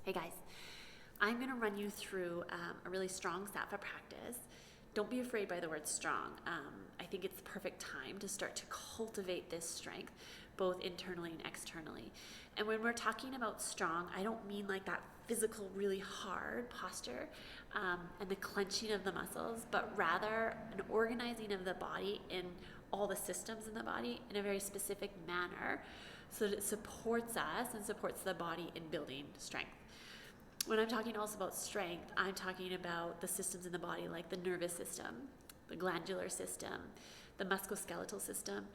Hey guys, I'm going to run you through a really strong sattva practice. Don't be afraid by the word strong. I think it's the perfect time to start to cultivate this strength, both internally and externally. And when we're talking about strong, I don't mean like that physical, really hard posture and the clenching of the muscles, but rather an organizing of the body in all the systems in the body in a very specific manner so that it supports us and supports the body in building strength. When I'm talking also about strength, I'm talking about the systems in the body like the nervous system, the glandular system, the musculoskeletal system.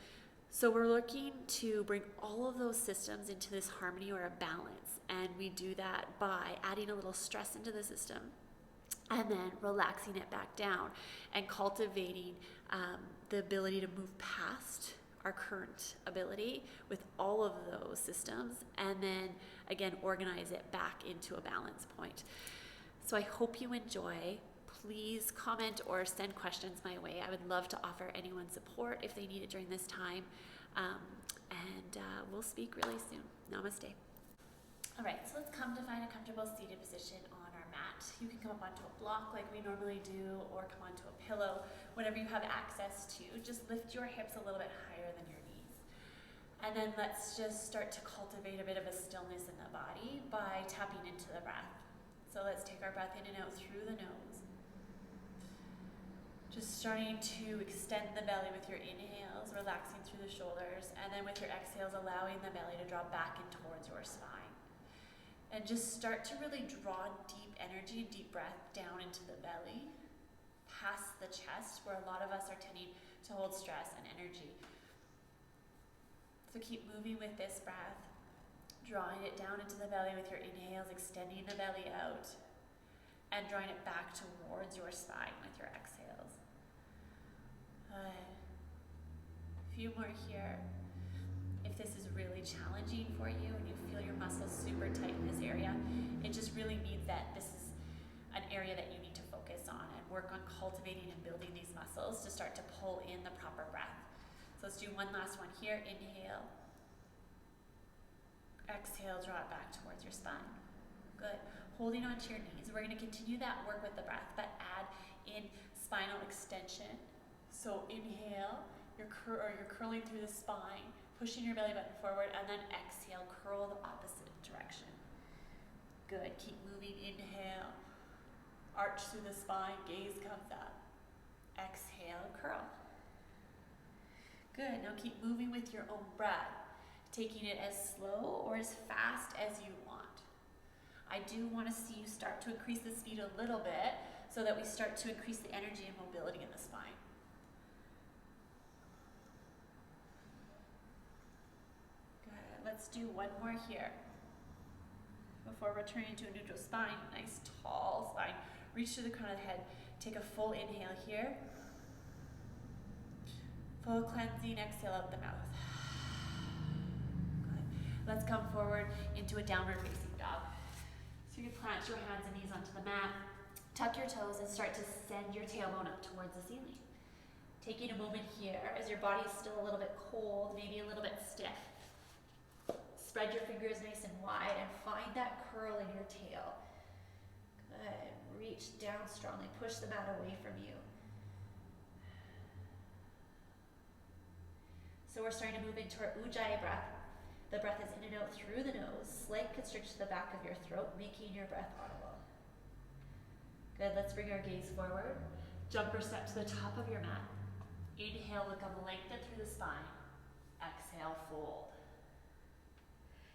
So we're looking to bring all of those systems into this harmony or a balance, and we do that by adding a little stress into the system and then relaxing it back down and cultivating the ability to move past our current ability with all of those systems, and then again organize it back into a balance point. So I hope you enjoy. Please comment or send questions my way. I would love to offer anyone support if they need it during this time, and we'll speak really soon. Namaste. All right, so let's come to find a comfortable seated position on our mat. You can come up onto a block like we normally do, or come onto a pillow, whatever you have access to. Just lift your hips a little bit higher than your knees. And then let's just start to cultivate a bit of a stillness in the body by tapping into the breath. So let's take our breath in and out through the nose. Just starting to extend the belly with your inhales, relaxing through the shoulders, and then with your exhales, allowing the belly to drop back in towards your spine. And just start to really draw deep energy, deep breath down into the belly, past the chest, where a lot of us are tending to hold stress and energy. So keep moving with this breath, drawing it down into the belly with your inhales, extending the belly out, and drawing it back towards your spine with your exhales. A few more here. If this is really challenging for you and you feel your muscles super tight in this area, it just really means that this is an area that you need to focus on and work on cultivating and building these muscles to start to pull in the proper breath. So let's do one last one here. Inhale. Exhale, draw it back towards your spine. Good. Holding onto your knees. We're going to continue that work with the breath, but add in spinal extension. So inhale, you're curling through the spine, pushing your belly button forward, and then exhale, curl the opposite direction. Good. Keep moving. Inhale. Arch through the spine, gaze comes up. Exhale, curl. Good. Now keep moving with your own breath, taking it as slow or as fast as you want. I do want to see you start to increase the speed a little bit so that we start to increase the energy and mobility in the spine. Good. Let's do one more here. Before returning to a neutral spine, nice tall spine. Reach to the crown of the head. Take a full inhale here. Full cleansing exhale out the mouth. Good. Let's come forward into a downward facing dog. So you can plant your hands and knees onto the mat. Tuck your toes and start to send your tailbone up towards the ceiling. Taking a moment here as your body is still a little bit cold, maybe a little bit stiff. Spread your fingers nice and wide and find that curl in your tail. Good. Reach down strongly. Push the mat away from you. So we're starting to move into our Ujjayi breath. The breath is in and out through the nose. Slight constriction to the back of your throat, making your breath audible. Good. Let's bring our gaze forward. Jumper step to the top of your mat. Inhale, look up, lengthen through the spine. Exhale, fold.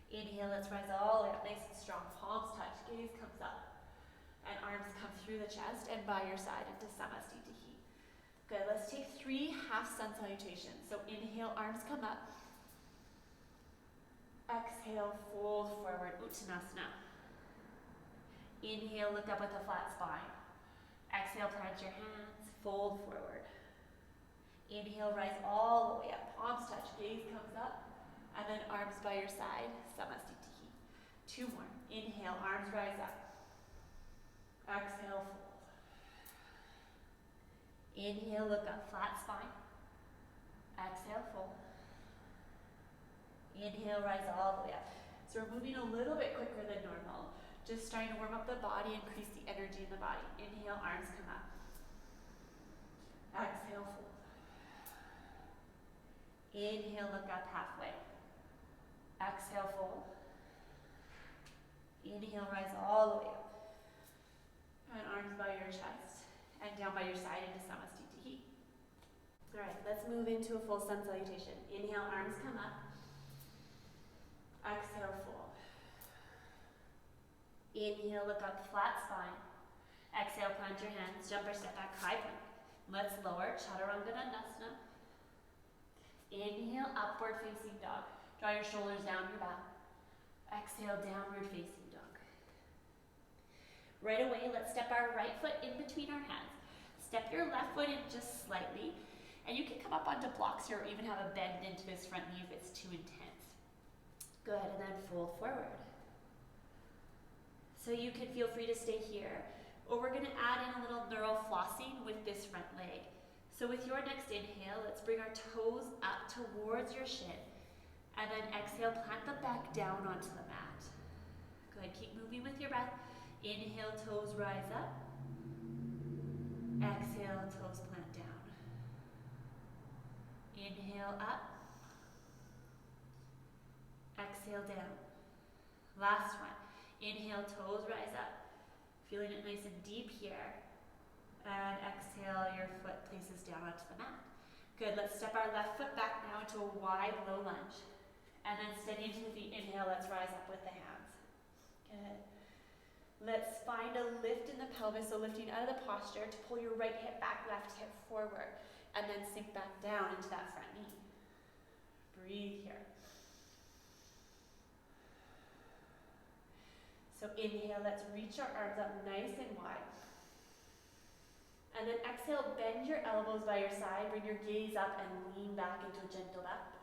Inhale, let's rise all the way up, nice and strong. Palms touch, gaze comes up. And arms come through the chest and by your side into Samastitihi. Good, let's take 3 half sun salutations. So inhale, arms come up. Exhale, fold forward, Uttanasana. Inhale, look up with a flat spine. Exhale, plant your hands, fold forward. Inhale, rise all the way up, palms touch, gaze comes up. And then arms by your side, Samastitihi. 2 more. Inhale, arms rise up. Exhale, fold. Inhale, look up, flat spine. Exhale, fold. Inhale, rise all the way up. So we're moving a little bit quicker than normal. Just starting to warm up the body, increase the energy in the body. Inhale, arms come up. Exhale, fold. Inhale, look up halfway. Exhale, fold. Inhale, rise all the way up. And arms by your chest and down by your side into Samasthiti. Alright, let's move into a full sun salutation. Inhale, arms come up. Exhale, fold. Inhale, look up, flat spine. Exhale, plant your hands, jump or step back, high plank. Let's lower, Chaturanga Dandasana. Inhale, upward facing dog. Draw your shoulders down your back. Exhale, downward facing dog. Right away, let's step our right foot in between our hands. Step your left foot in just slightly, and you can come up onto blocks here or even have a bend into this front knee if it's too intense. Go ahead and then fold forward. So you can feel free to stay here, or we're going to add in a little neural flossing with this front leg. So with your next inhale, let's bring our toes up towards your shin, and then exhale, plant them back down onto the mat. Go ahead, keep moving with your breath. Inhale, toes rise up. Exhale, toes plant down. Inhale, up. Exhale, down. Last one. Inhale, toes rise up. Feeling it nice and deep here. And exhale, your foot places down onto the mat. Good, let's step our left foot back now into a wide low lunge. And then steady into the feet. Inhale, let's rise up with the hands. Good. Let's find a lift in the pelvis, so lifting out of the posture to pull your right hip back, left hip forward, and then sink back down into that front knee. Breathe here. So inhale, let's reach our arms up nice and wide. And then exhale, bend your elbows by your side, bring your gaze up and lean back into a gentle back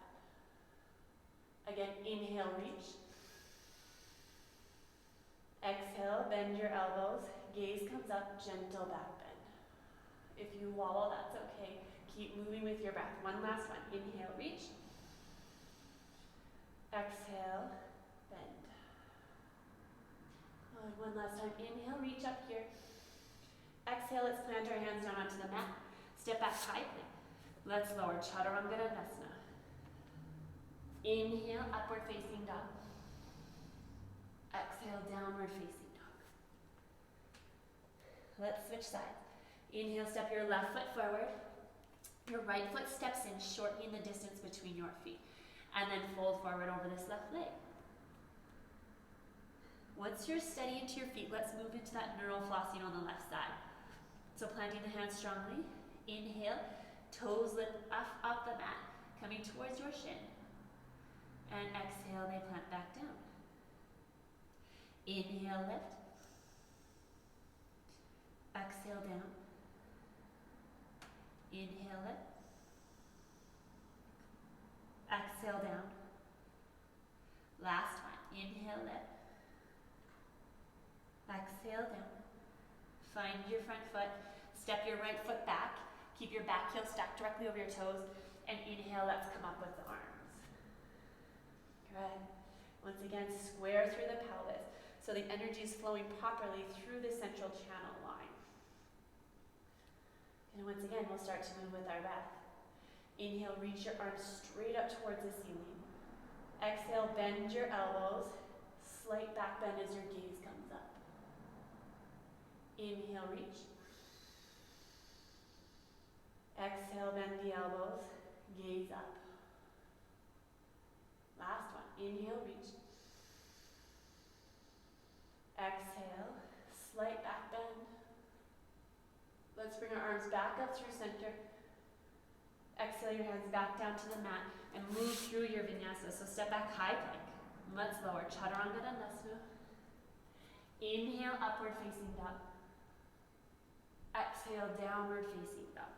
bend. Again, inhale, reach. Exhale, bend your elbows, gaze comes up, gentle back bend. If you wobble, that's okay. Keep moving with your breath. One last one. Inhale, reach. Exhale, bend. One last time. Inhale, reach up here. Exhale, let's plant our hands down onto the mat. Step back high plank. Let's lower, Chaturanga Dandasana. Inhale, upward facing dog. Exhale, downward facing dog. Let's switch sides. Inhale, step your left foot forward. Your right foot steps in, shortening the distance between your feet. And then fold forward over this left leg. Once you're steady into your feet, let's move into that neural flossing on the left side. So planting the hands strongly. Inhale, toes lift off the mat, coming towards your shin. And exhale, they plant back down. Inhale, lift. Exhale, down. Inhale, lift. Exhale, down. Last one. Inhale, lift. Exhale, down. Find your front foot. Step your right foot back. Keep your back heel stacked directly over your toes. And inhale, let's come up with the arms. Good. Once again, square through the pelvis so the energy is flowing properly through the central channel line. And once again, we'll start to move with our breath. Inhale, reach your arms straight up towards the ceiling. Exhale, bend your elbows. Slight back bend as your gaze comes up. Inhale, reach. Exhale, bend the elbows. Gaze up. Last one. Inhale, reach. Exhale, slight back bend. Let's bring our arms back up through center. Exhale your hands back down to the mat and move through your vinyasa. So step back, high plank. Let's lower, Chaturanga Dandasana. Inhale, upward facing dog. Exhale, downward facing dog.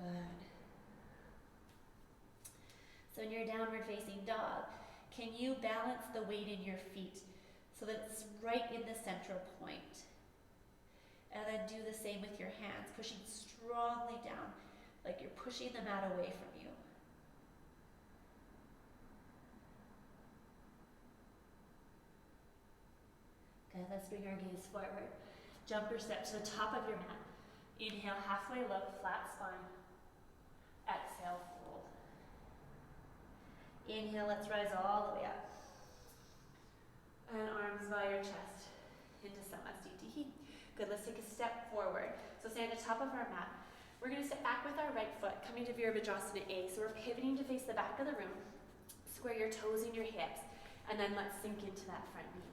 Good. So in your downward facing dog, can you balance the weight in your feet so that it's right in the central point? And then do the same with your hands, pushing strongly down, like you're pushing the mat away from you. Good, let's bring our gaze forward. Jumper step to the top of your mat. Inhale, halfway lift, flat spine. Exhale, fold. Inhale, let's rise all the way up. And arms by your chest into Samasthiti. Good, let's take a step forward. So stay at the top of our mat. We're going to step back with our right foot, coming to Virabhadrasana A. So we're pivoting to face the back of the room. Square your toes in your hips, and then let's sink into that front knee.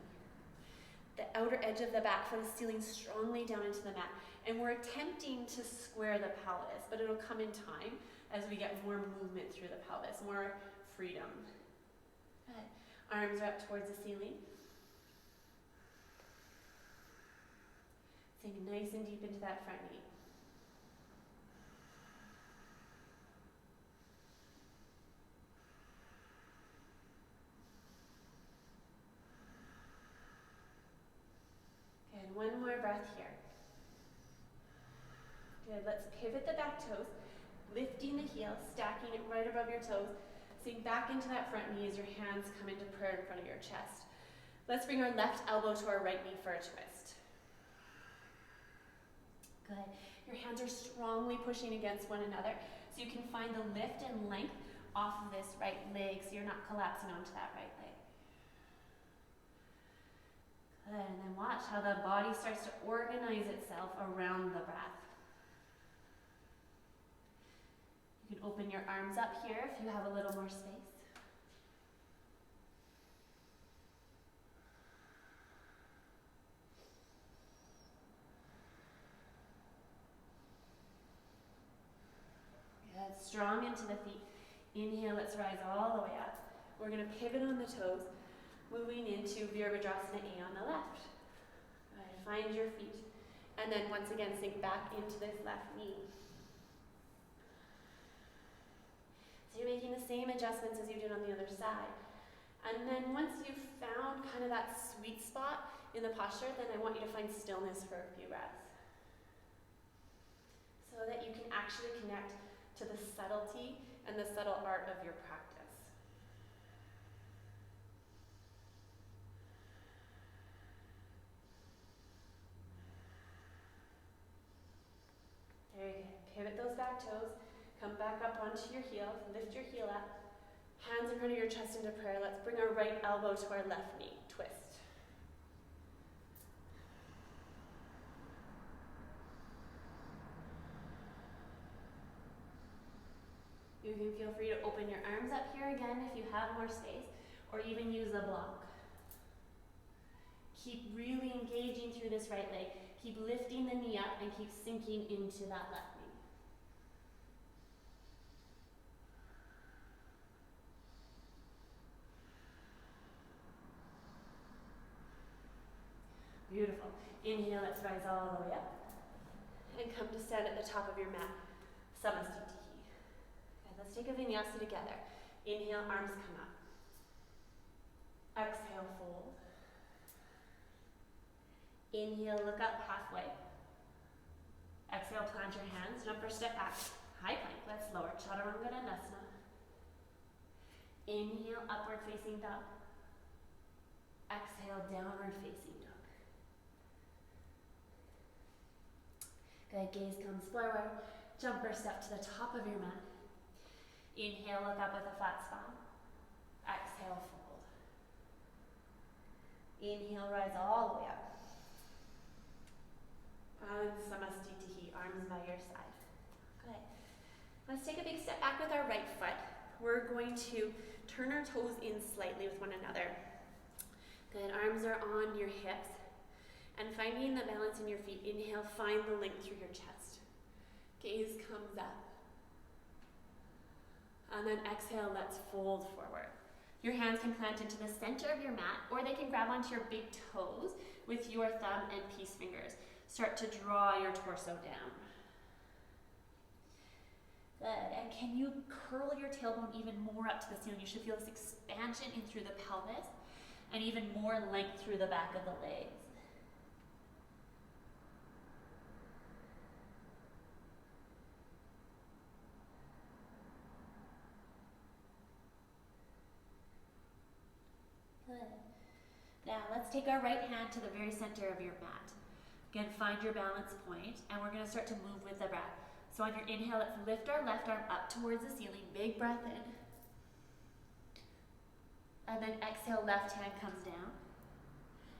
The outer edge of the back foot is sealing strongly down into the mat. And we're attempting to square the pelvis, but it'll come in time as we get more movement through the pelvis, more freedom. Good. Arms are up towards the ceiling. Sink nice and deep into that front knee. Good, one more breath here. Good, let's pivot the back toes, lifting the heel, stacking it right above your toes. Sink back into that front knee as your hands come into prayer in front of your chest. Let's bring our left elbow to our right knee for a twist. Good. Your hands are strongly pushing against one another so you can find the lift and length off of this right leg so you're not collapsing onto that right leg. Good, and then watch how the body starts to organize itself around the breath. You can open your arms up here if you have a little more space. Good, strong into the feet. Inhale, let's rise all the way up. We're going to pivot on the toes, moving into Virabhadrasana A on the left. Good, find your feet. And then once again, sink back into this left knee. So you're making the same adjustments as you did on the other side. And then once you've found kind of that sweet spot in the posture, then I want you to find stillness for a few breaths. So that you can actually connect to the subtlety and the subtle art of your practice. Very good. Pivot those back toes. Come back up onto your heel. Lift your heel up. Hands in front of your chest into prayer. Let's bring our right elbow to our left knee. Twist. You can feel free to open your arms up here again if you have more space, or even use a block. Keep really engaging through this right leg. Keep lifting the knee up and keep sinking into that left knee. Beautiful. Inhale, let's rise all the way up. And come to stand at the top of your mat. Samasthiti. Okay, let's take a vinyasa together. Inhale, arms come up. Exhale, fold. Inhale, look up halfway. Exhale, plant your hands, jump or step back. High plank, let's lower. Chaturanga Dandasana. Inhale, upward facing dog. Exhale, downward facing dog. Good, gaze comes forward. Jump or step to the top of your mat. Inhale, look up with a flat spine. Exhale, fold. Inhale, rise all the way up. And Samasthiti, arms by your side. Good. Let's take a big step back with our right foot. We're going to turn our toes in slightly with one another. Good, arms are on your hips. And finding the balance in your feet. Inhale, find the length through your chest. Gaze comes up. And then exhale, let's fold forward. Your hands can plant into the center of your mat, or they can grab onto your big toes with your thumb and peace fingers. Start to draw your torso down. Good, and can you curl your tailbone even more up to the ceiling? You should feel this expansion in through the pelvis, and even more length through the back of the legs. Good. Now let's take our right hand to the very center of your mat. Again, find your balance point, and we're going to start to move with the breath. So on your inhale, let's lift our left arm up towards the ceiling. Big breath in. And then exhale, left hand comes down.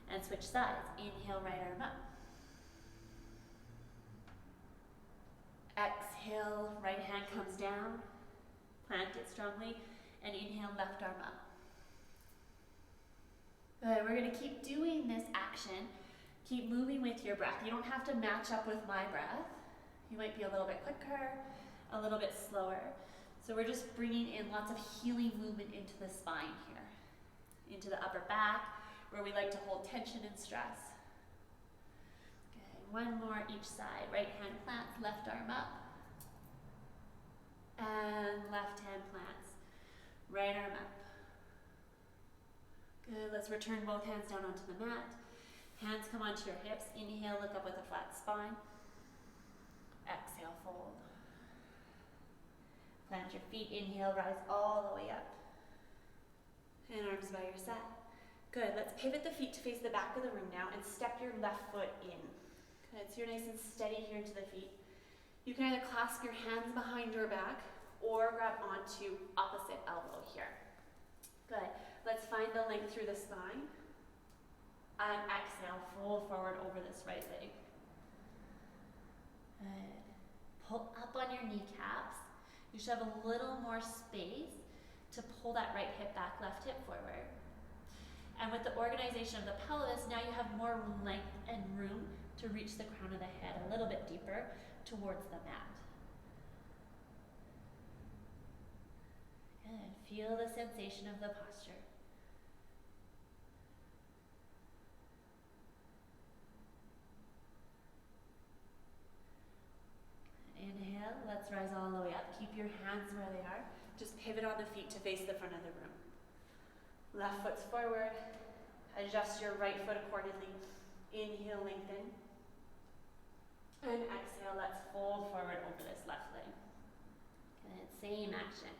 And switch sides. Inhale, right arm up. Exhale, right hand comes down. Plant it strongly. And inhale, left arm up. Good. We're going to keep doing this action. Keep moving with your breath. You don't have to match up with my breath. You might be a little bit quicker, a little bit slower. So we're just bringing in lots of healing movement into the spine here, into the upper back, where we like to hold tension and stress. Okay, one more each side. Right hand plants, left arm up. And left hand plants, right arm up. Good, let's return both hands down onto the mat. Hands come onto your hips. Inhale, look up with a flat spine. Exhale, fold. Plant your feet. Inhale, rise all the way up. And arms by your side. Good, let's pivot the feet to face the back of the room now and step your left foot in. Good, so you're nice and steady here into the feet. You can either clasp your hands behind your back or grab onto opposite elbow here. Good, let's find the length through the spine. And exhale, fold forward over this right leg. Good. Pull up on your kneecaps. You should have a little more space to pull that right hip back, left hip forward. And with the organization of the pelvis, now you have more length and room to reach the crown of the head a little bit deeper towards the mat. Good. Feel the sensation of the posture. Inhale, let's rise all the way up. Keep your hands where they are. Just pivot on the feet to face the front of the room. Left foot's forward. Adjust your right foot accordingly. Inhale, lengthen. And exhale, let's fold forward over this left leg. Good, same action.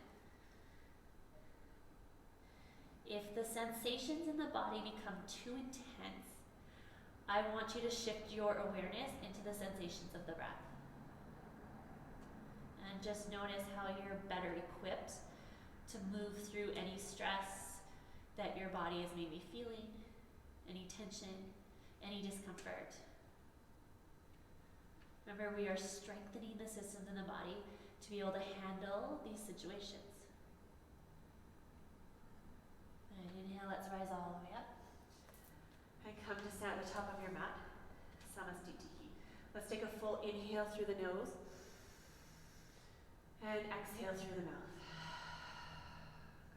If the sensations in the body become too intense, I want you to shift your awareness into the sensations of the breath. And just notice how you're better equipped to move through any stress that your body is maybe feeling, any tension, any discomfort. Remember, we are strengthening the systems in the body to be able to handle these situations. And inhale, let's rise all the way up. And come to stand at the top of your mat. Samastitihi. Let's take a full inhale through the nose. And exhale through the mouth.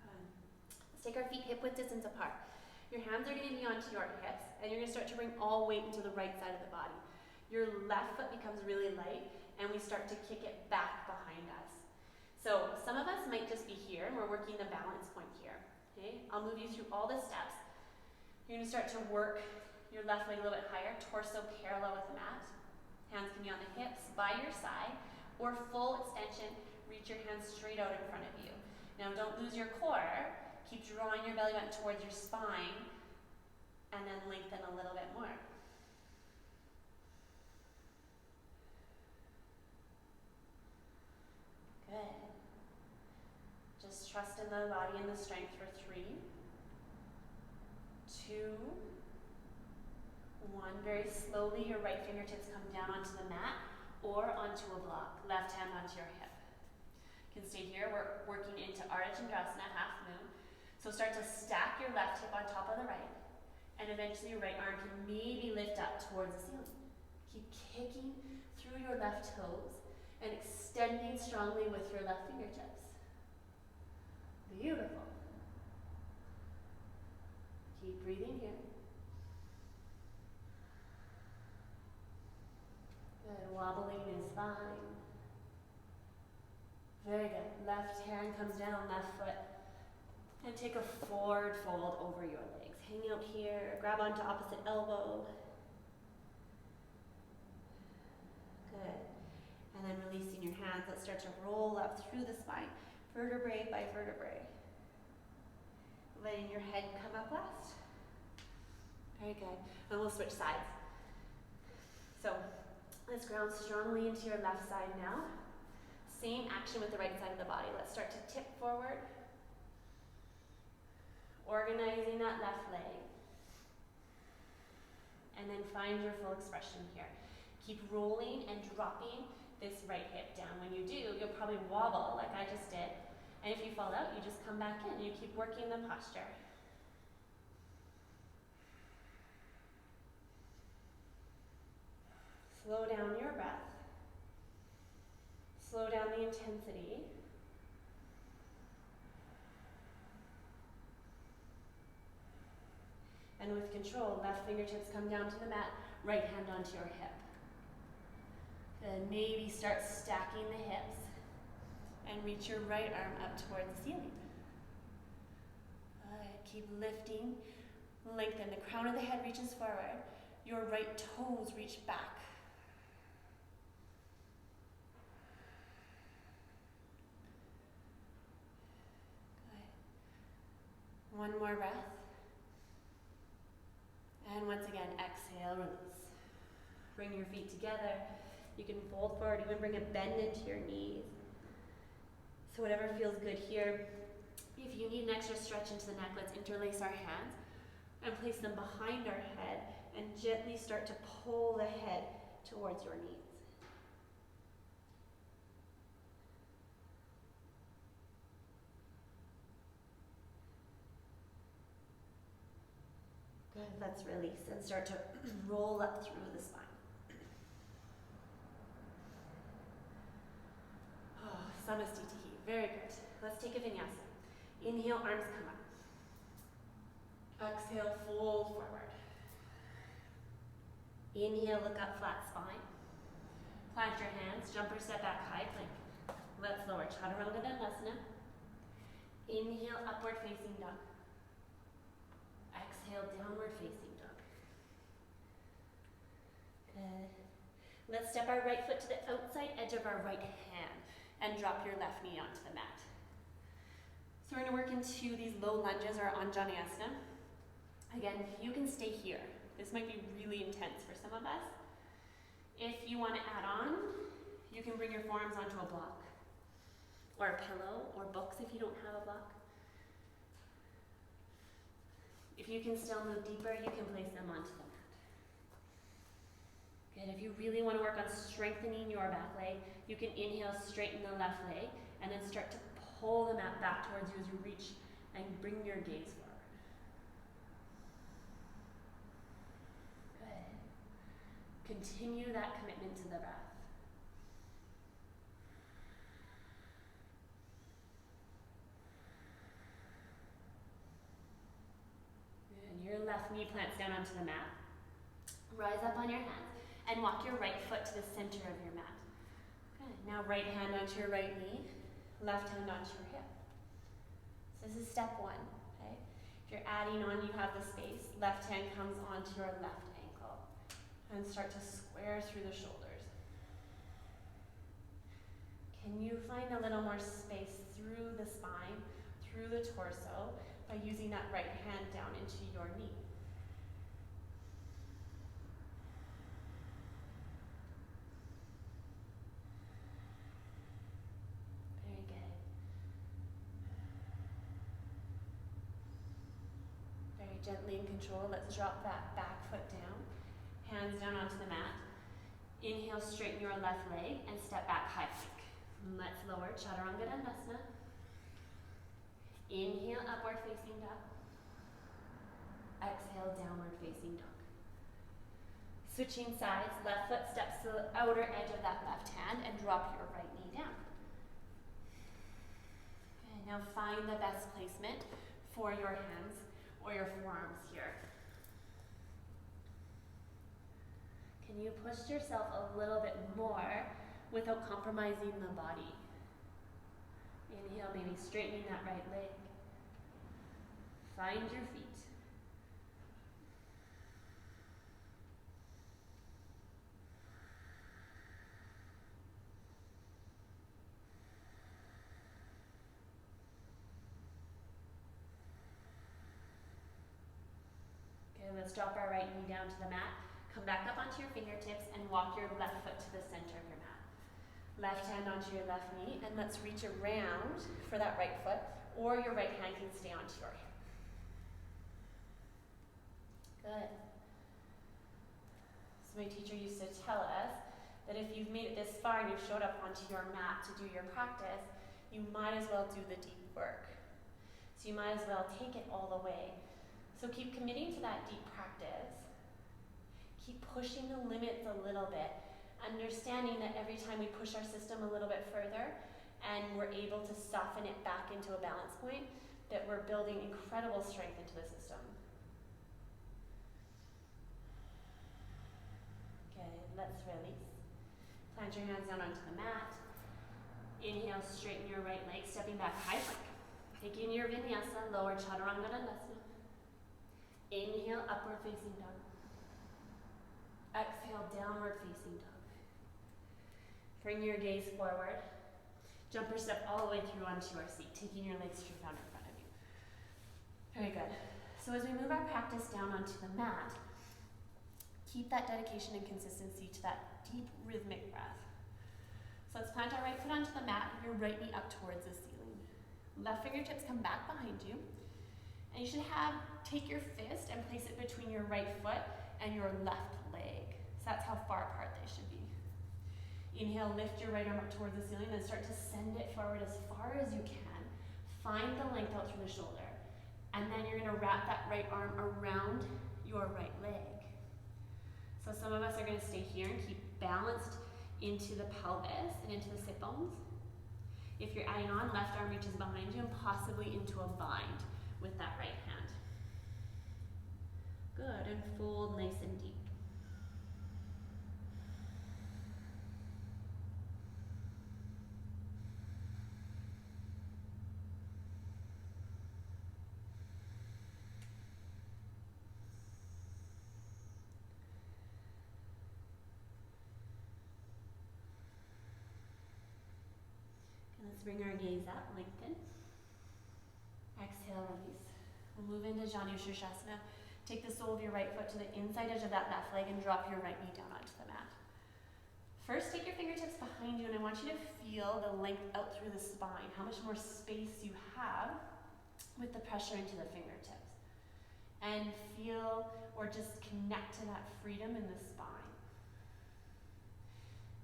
Good. Let's take our feet hip width distance apart. Your hands are going to be onto your hips, and you're going to start to bring all weight into the right side of the body. Your left foot becomes really light, and we start to kick it back behind us. So some of us might just be here, and we're working the balance point here. Okay? I'll move you through all the steps. You're going to start to work your left leg a little bit higher, torso parallel with the mat. Hands can be on the hips by your side, or full extension. Reach your hands straight out in front of you. Now don't lose your core. Keep drawing your belly button towards your spine, and then lengthen a little bit more. Good. Just trust in the body and the strength for 3, 2, 1. Very slowly, your right fingertips come down onto the mat or onto a block. Left hand onto your hip. You can stay here. We're working into Ardha Chandrasana, half moon. So start to stack your left hip on top of the right, and eventually your right arm can maybe lift up towards the ceiling. Keep kicking through your left toes and extending strongly with your left fingertips. Beautiful. Keep breathing here. Good. Wobbling is fine. Very good. Left hand comes down, left foot. And take a forward fold over your legs. Hang out here, grab onto opposite elbow. Good. And then releasing your hands, let's start to roll up through the spine, vertebrae by vertebrae. Letting your head come up last. Very good. And we'll switch sides. So let's ground strongly into your left side now. Same action with the right side of the body. Let's start to tip forward. Organizing that left leg. And then find your full expression here. Keep rolling and dropping this right hip down. When you do, you'll probably wobble like I just did. And if you fall out, you just come back in. You keep working the posture. Slow down your breath. Slow down the intensity. And with control, left fingertips come down to the mat, right hand onto your hip. Then maybe start stacking the hips and reach your right arm up towards the ceiling. Keep lifting, lengthen. The crown of the head reaches forward. Your right toes reach back. Good. One more breath. And once again, exhale, release. Bring your feet together. You can fold forward, even bring a bend into your knees. So whatever feels good here. If you need an extra stretch into the neck, let's interlace our hands and place them behind our head and gently start to pull the head towards your knees. Good, let's release and start to roll up through the spine. Oh, samastitihi, very good. Let's take a vinyasa. Inhale, arms come up. Exhale, fold forward. Inhale, look up, flat spine. Plant your hands, jump or step back, high plank. Let's lower, chaturanga dandasana. Inhale, upward facing dog. Exhale, downward facing dog. Good. Let's step our right foot to the outside edge of our right hand and drop your left knee onto the mat. So we're going to work into these low lunges or anjaneyasana. Again, you can stay here. This might be really intense for some of us. If you want to add on, you can bring your forearms onto a block or a pillow or books if you don't have a block. If you can still move deeper, you can place them onto the mat. Good. If you really want to work on strengthening your back leg, you can inhale, straighten the left leg, and then start to pull the mat back towards you as you reach and bring your gaze forward. Good. Continue that commitment to the breath. And your left knee plants down onto the mat. Rise up on your hands and walk your right foot to the center of your mat. Good. Now right hand onto your right knee. Left hand onto your hip. So this is step one, okay? If you're adding on, you have the space. Left hand comes onto your left ankle and start to square through the shoulders. Can you find a little more space through the spine, through the torso, by using that right hand down into your knee? Gently in control, let's drop that back foot down, hands down onto the mat. Inhale, straighten your left leg and step back, high plank. Let's lower, chaturanga dandasana. Inhale, upward facing dog. Exhale, downward facing dog. Switching sides, left foot steps to the outer edge of that left hand and drop your right knee down. Okay, now find the best placement for your hands or your forearms here. Can you push yourself a little bit more without compromising the body? Inhale, maybe straightening that right leg. Find your feet. let's drop our right knee down to the mat. Come back up onto your fingertips and walk your left foot to the center of your mat. Left hand onto your left knee, and let's reach around for that right foot, or your right hand can stay onto your hip. Good. So my teacher used to tell us that if you've made it this far and you've showed up onto your mat to do your practice, you might as well do the deep work. So you might as well take it all the way. So keep committing to that deep practice. Keep pushing the limits a little bit, understanding that every time we push our system a little bit further and we're able to soften it back into a balance point, that we're building incredible strength into the system. Okay, let's release. Plant your hands down onto the mat. Inhale, straighten your right leg, stepping back, high plank. Taking your vinyasa, lower chaturanga dandasana. Inhale, upward facing dog. Exhale, downward facing dog. Bring your gaze forward. Jumper step all the way through onto your seat, taking your legs straight out in front of you. Very good. So as we move our practice down onto the mat, keep that dedication and consistency to that deep rhythmic breath. So let's plant our right foot onto the mat, your right knee up towards the ceiling. Left fingertips come back behind you. And you should take your fist and place it between your right foot and your left leg. So that's how far apart they should be. Inhale, lift your right arm up towards the ceiling and start to send it forward as far as you can. Find the length out through the shoulder. And then you're gonna wrap that right arm around your right leg. So some of us are gonna stay here and keep balanced into the pelvis and into the sit bones. If you're adding on, left arm reaches behind you and possibly into a bind with that right hand. Good, and fold nice and deep. Let's bring our gaze up, lengthen. Exhale, release. We'll move into Janu Shirshasana. Take the sole of your right foot to the inside edge of that left leg and drop your right knee down onto the mat. First, take your fingertips behind you, and I want you to feel the length out through the spine, how much more space you have with the pressure into the fingertips. And feel or just connect to that freedom in the spine.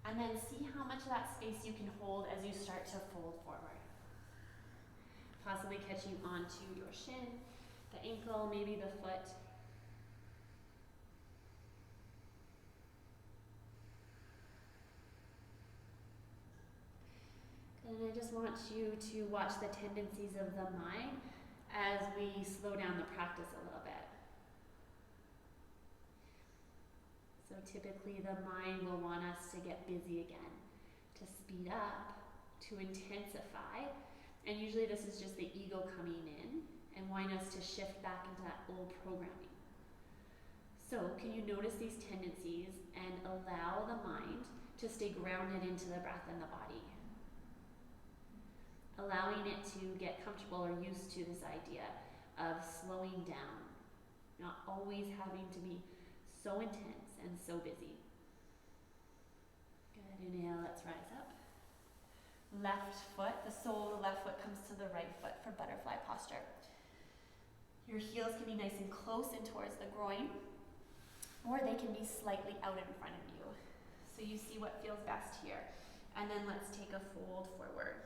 And then see how much of that space you can hold as you start to fold forward. Possibly catching onto your shin, the ankle, maybe the foot. And I just want you to watch the tendencies of the mind as we slow down the practice a little bit. So typically the mind will want us to get busy again, to speed up, to intensify. And usually this is just the ego coming in and wanting us to shift back into that old programming. So can you notice these tendencies and allow the mind to stay grounded into the breath and the body? Allowing it to get comfortable or used to this idea of slowing down, not always having to be so intense and so busy. Good, inhale, let's rise up. Left foot, the sole of the left foot comes to the right foot for butterfly posture. Your heels can be nice and close in towards the groin, or they can be slightly out in front of you. So you see what feels best here. And then let's take a fold forward.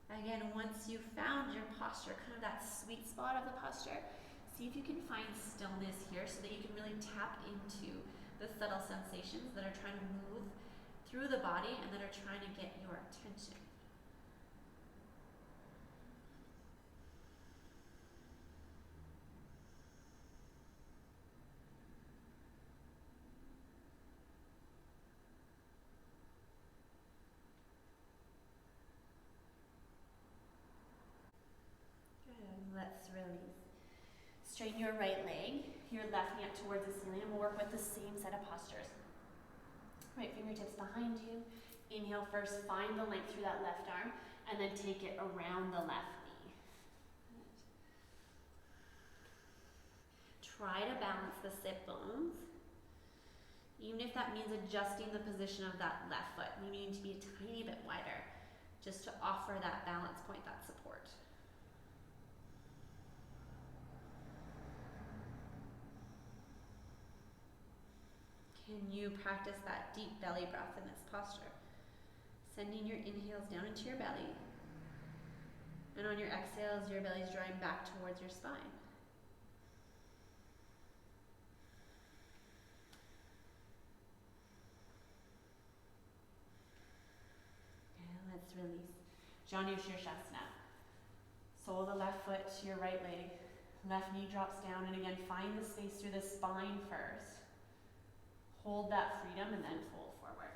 Again, once you've found your posture, kind of that sweet spot of the posture, see if you can find stillness here so that you can really tap into the subtle sensations that are trying to move through the body and that are trying to get your attention. Let's release. Straighten your right leg, your left knee up towards the ceiling, and we'll work with the same set of postures. Right fingertips behind you. Inhale first, find the length through that left arm, and then take it around the left knee. Try to balance the sit bones. Even if that means adjusting the position of that left foot, you need to be a tiny bit wider just to offer that balance point, that support. Can you practice that deep belly breath in this posture? Sending your inhales down into your belly, and on your exhales, your belly's drawing back towards your spine. Let's release. Janu Shirshasana. Sole of the left foot to your right leg. Left knee drops down, and again, find the space through the spine first. Hold that freedom and then fold forward.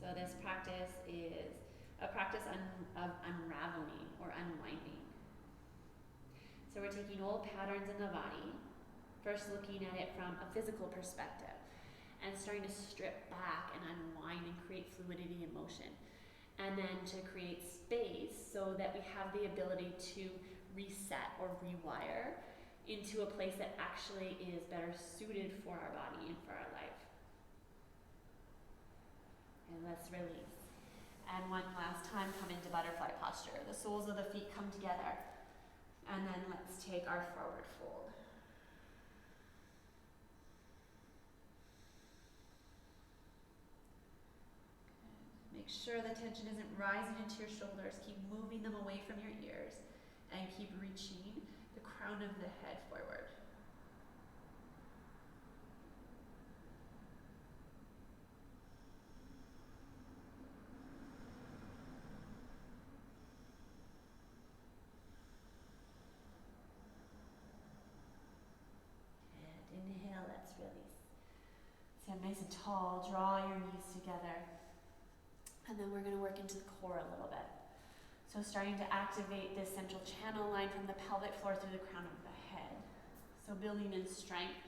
So this practice is a practice of unraveling or unwinding. So we're taking old patterns in the body, first looking at it from a physical perspective, and starting to strip back and unwind and create fluidity and motion. And then to create space so that we have the ability to reset or rewire into a place that actually is better suited for our body and for our life. And let's release. And one last time, come into butterfly posture. The soles of the feet come together. And then let's take our forward fold. Good. Make sure the tension isn't rising into your shoulders. Keep moving them away from your ears and keep reaching the crown of the head forward. Inhale, let's release. Stand nice and tall, draw your knees together. And then we're going to work into the core a little bit. So starting to activate this central channel line from the pelvic floor through the crown of the head. So building in strength,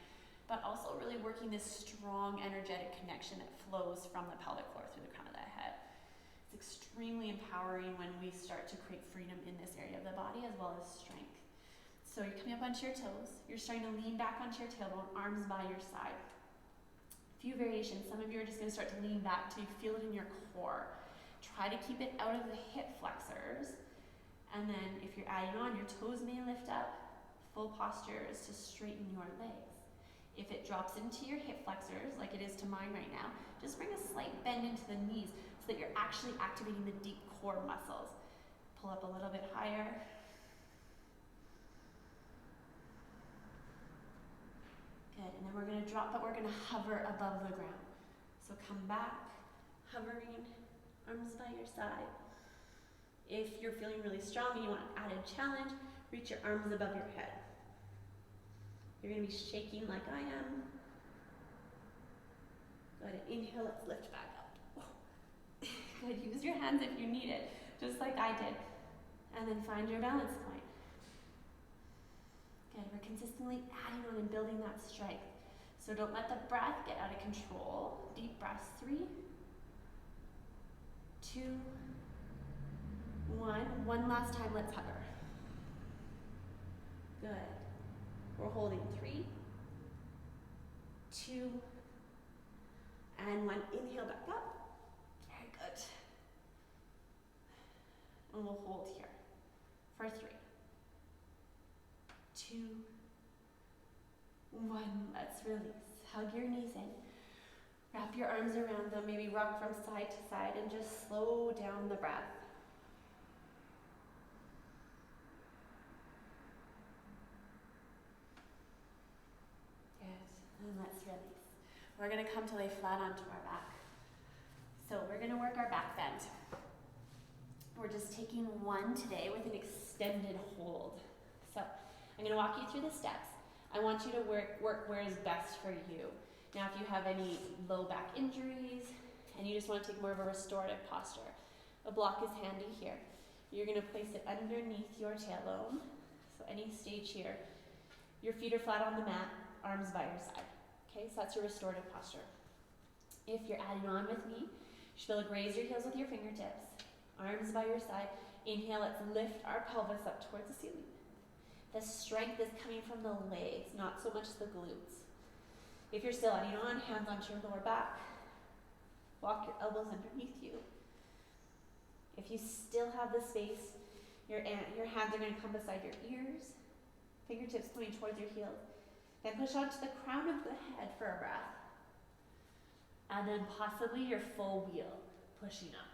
but also really working this strong energetic connection that flows from the pelvic floor through the crown of the head. It's extremely empowering when we start to create freedom in this area of the body as well as strength. So you're coming up onto your toes. You're starting to lean back onto your tailbone, arms by your side. A few variations. Some of you are just going to start to lean back till you feel it in your core. Try to keep it out of the hip flexors. And then if you're adding on, your toes may lift up. Full posture is to straighten your legs. If it drops into your hip flexors, like it is to mine right now, just bring a slight bend into the knees so that you're actually activating the deep core muscles. Pull up a little bit higher. Good, and then we're going to drop, but we're going to hover above the ground. So come back, hovering, arms by your side. If you're feeling really strong and you want an added challenge, reach your arms above your head. You're going to be shaking like I am. Good, inhale, let's lift back up. Good, use your hands if you need it, just like I did. And then find your balance point. Good, we're consistently adding on and building that strength. So don't let the breath get out of control. Deep breaths, 3, 2, 1. One last time, let's hover. Good. We're holding 3, 2, and 1. Inhale back up. Very good. And we'll hold here for 3, 2, 1. Let's release. Hug your knees in. Wrap your arms around them. Maybe rock from side to side and just slow down the breath. Good. And let's release. We're going to come to lay flat onto our back. So we're going to work our back bend. We're just taking one today with an extended hold. So I'm going to walk you through the steps. I want you to work where is best for you. Now, if you have any low back injuries and you just want to take more of a restorative posture, a block is handy here. You're going to place it underneath your tailbone. So any stage here. Your feet are flat on the mat, arms by your side. Okay, so that's your restorative posture. If you're adding on with me, You should be able to graze your heels with your fingertips, arms by your side. Inhale, let's lift our pelvis up towards the ceiling. The strength is coming from the legs, not so much the glutes. If you're still adding on, hands onto your lower back. Walk your elbows underneath you. If you still have the space, your hands are going to come beside your ears, fingertips pointing towards your heels. Then push onto the crown of the head for a breath. And then possibly your full wheel, pushing up.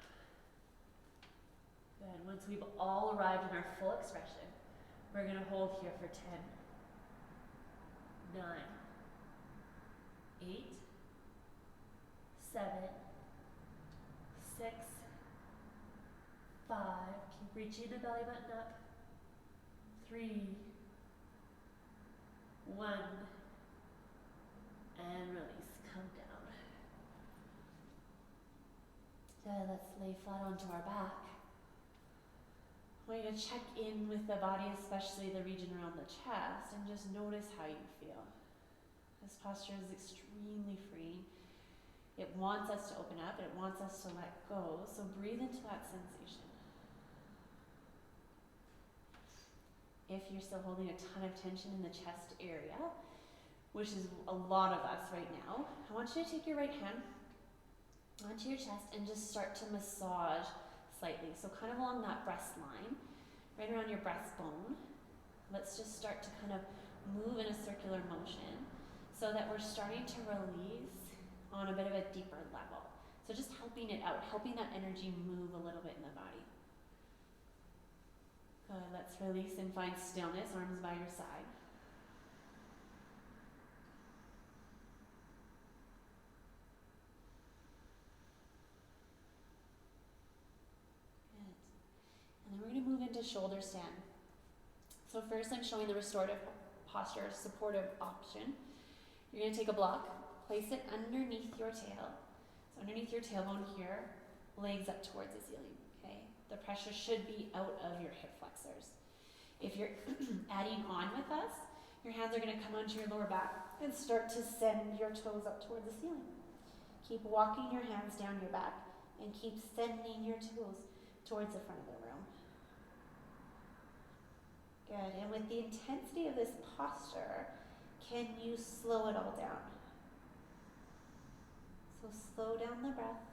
Good. Once we've all arrived in our full expression, we're going to hold here for 10, 9, 8, 7, 6, 5. Keep reaching the belly button up. 3, 1, and release. Come down. Good. Let's lay flat onto our back. I want you to check in with the body, especially the region around the chest, and just notice how you feel. This posture is extremely freeing. It wants us to open up, it wants us to let go, so breathe into that sensation. If you're still holding a ton of tension in the chest area, which is a lot of us right now, I want you to take your right hand onto your chest and just start to massage slightly. So kind of along that breast line, right around your breastbone. Let's just start to kind of move in a circular motion so that we're starting to release on a bit of a deeper level. So just helping it out, helping that energy move a little bit in the body. Good. Let's release and find stillness, arms by your side. And then we're going to move into shoulder stand. So first I'm showing the restorative posture, supportive option. You're going to take a block, place it underneath your tail. So underneath your tailbone here, legs up towards the ceiling, okay? The pressure should be out of your hip flexors. If you're adding on with us, your hands are going to come onto your lower back and start to send your toes up towards the ceiling. Keep walking your hands down your back and keep sending your toes towards the front of the room. Good. And with the intensity of this posture, can you slow it all down? So slow down the breath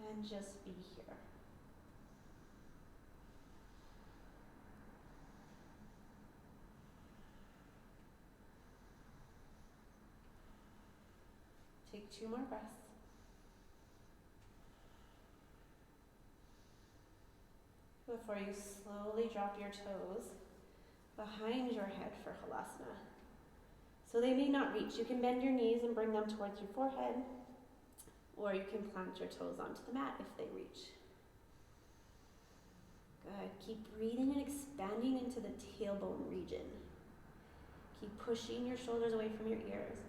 and just be here. Take 2 more breaths. Before you slowly drop your toes behind your head for Halasana. So they may not reach. You can bend your knees and bring them towards your forehead, or you can plant your toes onto the mat if they reach. Good. Keep breathing and expanding into the tailbone region. Keep pushing your shoulders away from your ears.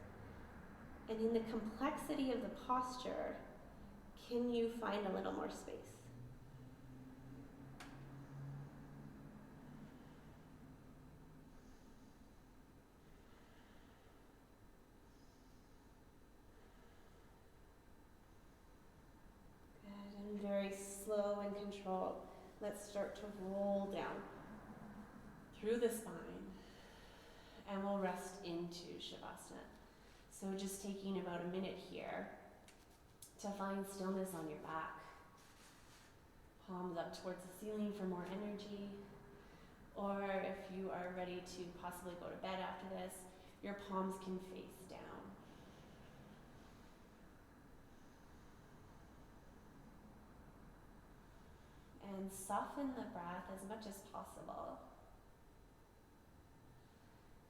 And in the complexity of the posture, can you find a little more space? Very slow and controlled. Let's start to roll down through the spine, and we'll rest into Shavasana. So just taking about a minute here to find stillness on your back. Palms up towards the ceiling for more energy. Or if you are ready to possibly go to bed after this, your palms can face down. And soften the breath as much as possible.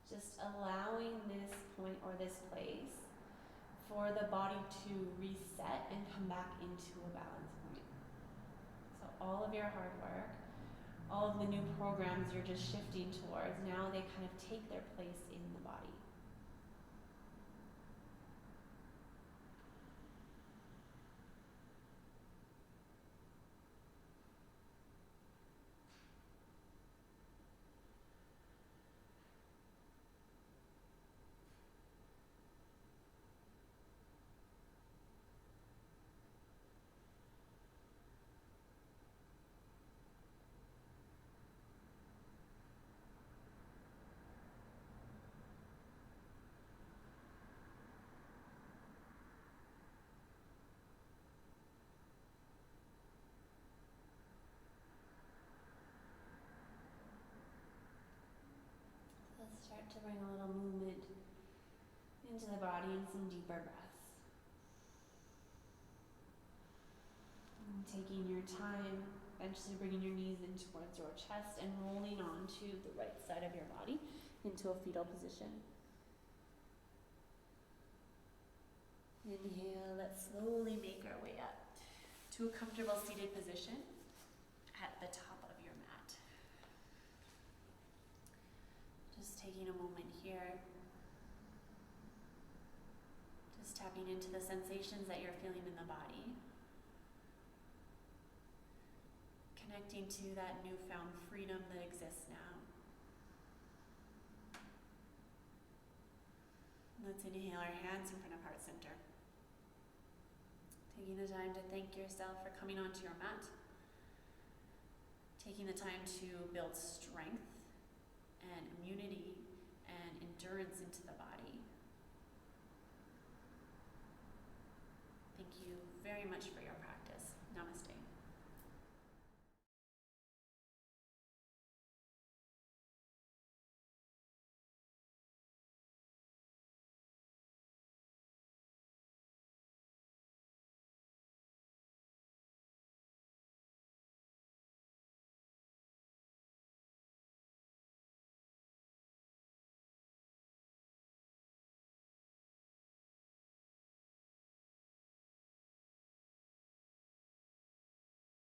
Just allowing this point or this place for the body to reset and come back into a balance point. So all of your hard work, all of the new programs you're just shifting towards, now they kind of take their place in the body. start to bring a little movement into the body and some deeper breaths. And taking your time, eventually bringing your knees in towards your chest and rolling onto the right side of your body into a fetal position. Inhale, let's slowly make our way up to a comfortable seated position at the top of your mat. Just taking a moment here, just tapping into the sensations that you're feeling in the body, connecting to that newfound freedom that exists now. Let's inhale our hands in front of heart center. Taking the time to thank yourself for coming onto your mat. Taking the time to build strength and immunity and endurance into the body. Thank you very much for your practice. Namaste.